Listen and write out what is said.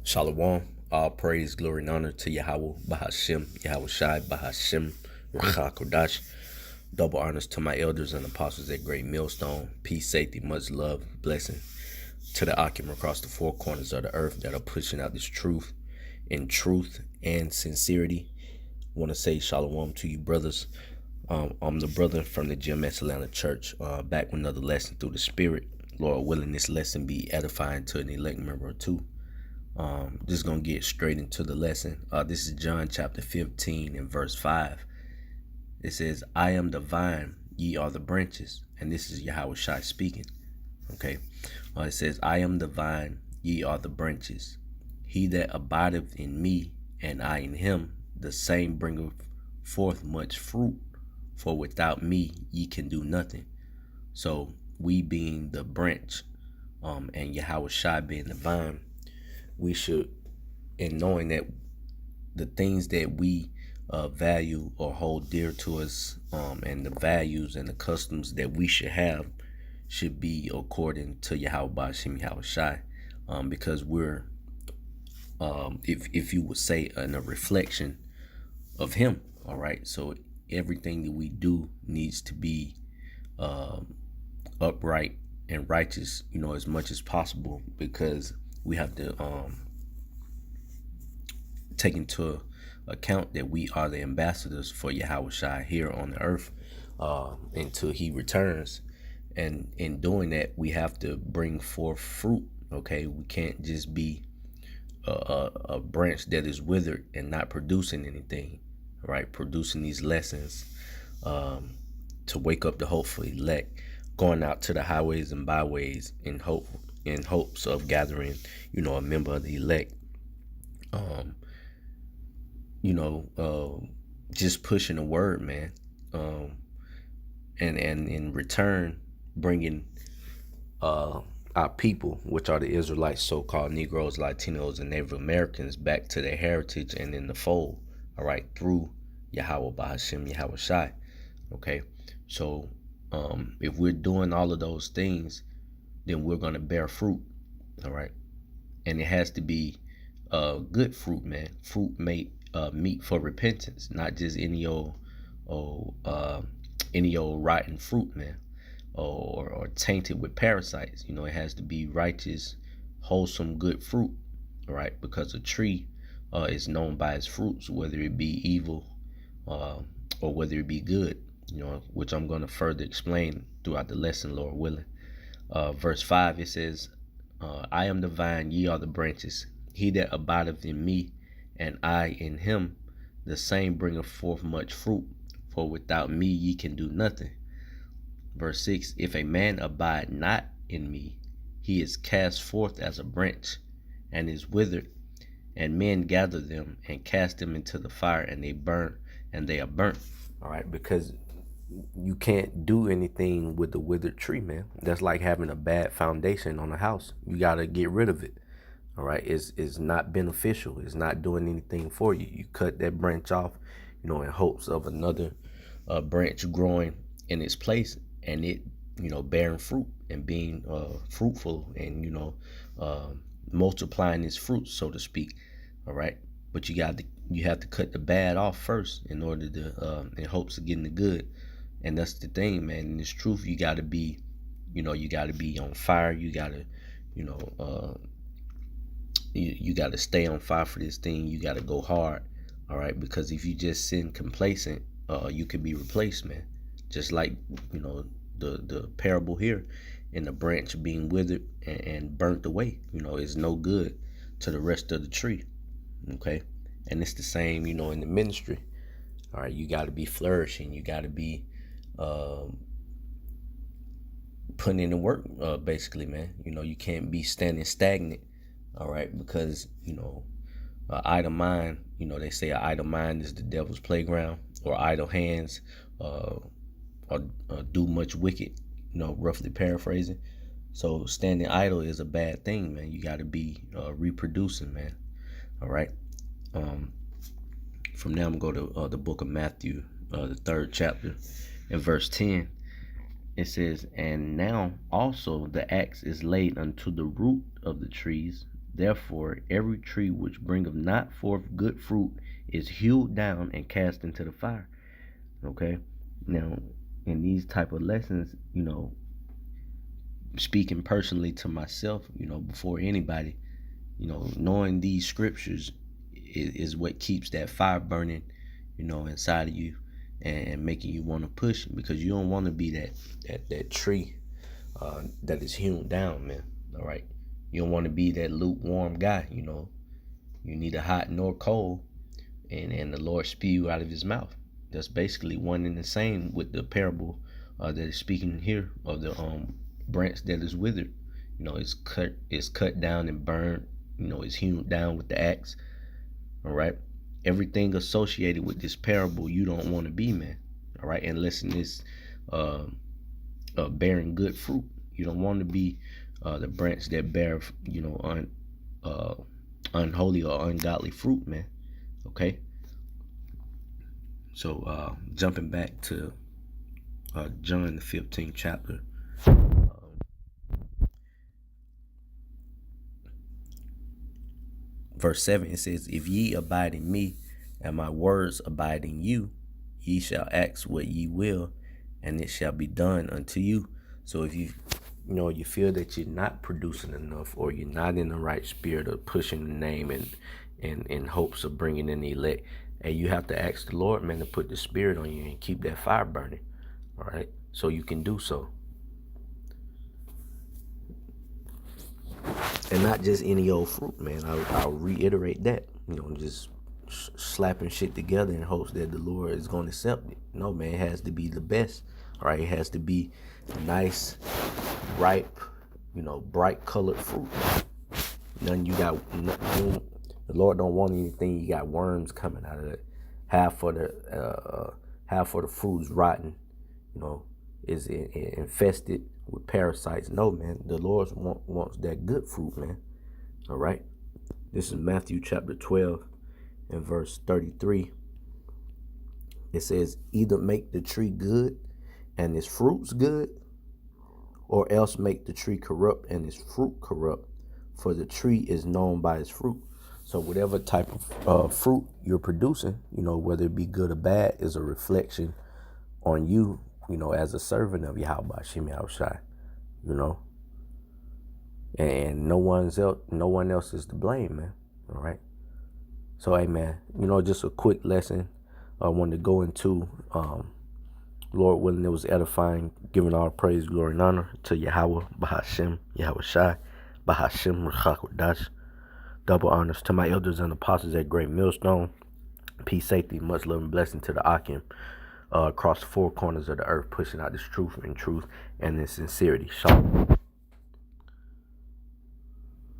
Shalom. All praise, glory, and honor to Yahweh Bahashem, Yahweh Shai Bahashem, Ruach Kodash. Double honors to my elders and apostles at Great Millstone. Peace, safety, much love, blessing to the Akim across the four corners of the earth that are pushing out this truth in truth and sincerity. Want to say shalom to you, brothers. I'm the brother from the GMS Atlanta Church, back with another lesson through the Spirit. Lord willing, this lesson be edifying to an elect member or two. Just gonna get straight into the lesson. This is John chapter 15 and verse 5. It says, I am the vine, ye are the branches. And this is Yahweh Shai speaking. Okay. It says, I am the vine, ye are the branches. He that abideth in me, and I in him, the same bringeth forth much fruit. For without me, ye can do nothing. So we being the branch, and Yahweh Shai being the vine, we should, in knowing that the things that we value or hold dear to us, and the values and the customs that we should have should be according to Yahweh Bashim Yahweh Shai, because we're, if you would say, in a reflection of him. All right. So everything that we do needs to be upright and righteous, as much as possible, because we have to take into account that we are the ambassadors for Yahweh Shai here on the earth until he returns. And in doing that, we have to bring forth fruit. Okay, we can't just be a branch that is withered and not producing anything, right? Producing these lessons to wake up the hopeful elect, going out to the highways and byways in hopes of gathering, a member of the elect. Just pushing the word, man. And in return, bringing our people, which are the Israelites, so-called Negroes, Latinos, and Native Americans, back to their heritage and in the fold, all right, through Yahweh Bahashem, Yahweh Shai. Okay, so if we're doing all of those things, then we're going to bear fruit, all right? And it has to be good fruit, man. Fruit meat for repentance, not just any old rotten fruit, man, or tainted with parasites. It has to be righteous, wholesome, good fruit, all right? Because a tree is known by its fruits, whether it be evil or whether it be good, which I'm going to further explain throughout the lesson, Lord willing. Verse 5, it says, I am the vine, ye are the branches. He that abideth in me, and I in him, the same bringeth forth much fruit. For without me ye can do nothing. Verse 6, if a man abide not in me, he is cast forth as a branch, and is withered, and men gather them and cast them into the fire, and they are burnt. All right, because you can't do anything with the withered tree, man. That's like having a bad foundation on a house. You got to get rid of it. All right, it's not beneficial. It's not doing anything for you. You cut that branch off, in hopes of another branch growing in its place, and it, bearing fruit and being fruitful, and multiplying its fruits, so to speak. All right, but you have to cut the bad off first in order to in hopes of getting the good. And that's the thing, man. In this truth, you got to be, you got to be on fire. You got to, you got to stay on fire for this thing. You got to go hard, all right? Because if you just sit complacent, you can be replaced, man. Just like, the parable here, in the branch being withered and burnt away, is no good to the rest of the tree, okay? And it's the same, in the ministry. All right, you got to be flourishing. You got to be putting in the work, basically, man. You can't be standing stagnant, all right? Because, idle mind, they say an idle mind is the devil's playground, or idle hands or do much wicked, roughly paraphrasing. So standing idle is a bad thing, man. You got to be reproducing, man. All right. From now, I'm going to go to the book of Matthew, the 3rd chapter, and verse 10. It says, and now also the axe is laid unto the root of the trees. Therefore, every tree which bringeth not forth good fruit is hewed down and cast into the fire. Okay? Now, in these type of lessons, speaking personally to myself, before anybody, knowing these scriptures is what keeps that fire burning, inside of you, and making you want to push, because you don't want to be that tree that is hewn down, man. All right, you don't want to be that lukewarm guy. You neither hot nor cold, and the Lord spew you out of His mouth. That's basically one and the same with the parable that is speaking here of the branch that is withered. It's cut down and burned. It's hewn down with the axe. All right, everything associated with this parable you don't want to be, man. All right, unless it's bearing good fruit. You don't want to be the branch that bear unholy or ungodly fruit, man. Okay, so jumping back to John the 15th chapter, verse 7, it says, if ye abide in me and my words abide in you, ye shall ask what ye will, and it shall be done unto you. So if you feel that you're not producing enough, or you're not in the right spirit of pushing the name and in hopes of bringing in the elect, and you have to ask the Lord, man, to put the spirit on you and keep that fire burning. All right, so you can do so. And not just any old fruit, man. I'll reiterate that. Just slapping shit together in hopes that the Lord is going to accept it. No, man, it has to be the best. All right, it has to be nice, ripe, bright colored fruit. None you got. The Lord don't want anything you got worms coming out of it. Half of the fruit's rotten. Is infested with parasites. No, man, the Lord wants that good fruit, man. All right, this is Matthew chapter 12 and verse 33. It says, either make the tree good and its fruits good, or else make the tree corrupt and its fruit corrupt, for the tree is known by its fruit. So whatever type of fruit you're producing, whether it be good or bad, is a reflection on you, as a servant of Yahweh Shem Yahushai, and no one else is to blame, man. All right. So, hey, man, just a quick lesson I wanted to go into. Lord willing, it was edifying, giving all praise, glory, and honor to Yahweh Bahashem Yahushai Bahashem Rachak. Double honors to my elders and apostles at Great Millstone. Peace, safety, much love and blessing to the Akim across the four corners of the earth, pushing out this truth and in sincerity. Shalom.